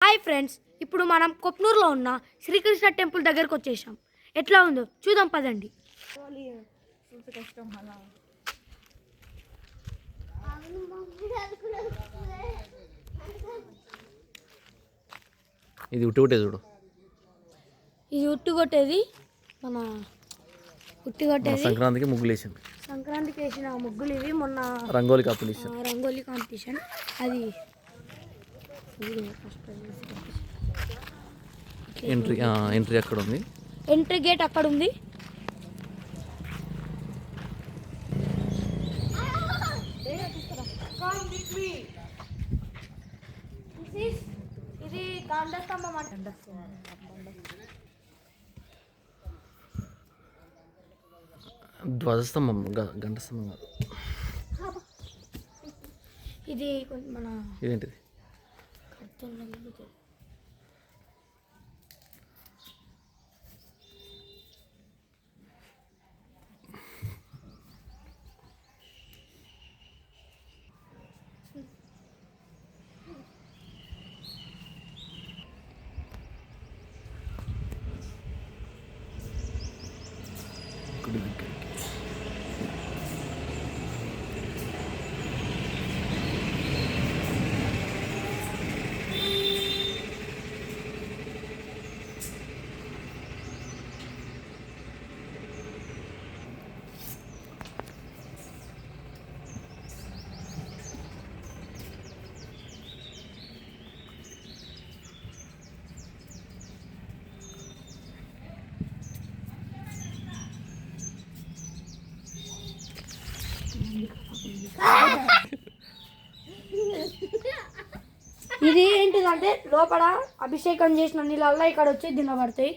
Hi friends, ఇప్పుడు మనం కొప్నూరులో ఉన్న శ్రీకృష్ణ టెంపుల్ దగ్గరకు వచ్చేసాం. ఎట్లా ఉందో చూద్దాం పదండి. ఇది ఉట్టి కొట్టే చూడు. ఇది ఉట్టి కొట్టేది మన సంక్రాంతికి ముగ్గులు వేసాం. సంక్రాంతికి వేసిన ముగ్గులు ఇవి. మొన్న రంగోలీ కాంపిటీషన్ అది ఎంట్రీ అక్కడ ఉంది. ఎంట్రీ గేట్ అక్కడ ఉంది. ఇది గంటస్తంభం అంటే ధ్వజస్తంభం, గంట స్తంభం. ఇది మన ఇదేంటిది? ఇది ఏంటిదంటే లోపల అభిషేకం చేసిన నీళ్ళల్లో ఇక్కడ వచ్చి దినబడతాయి.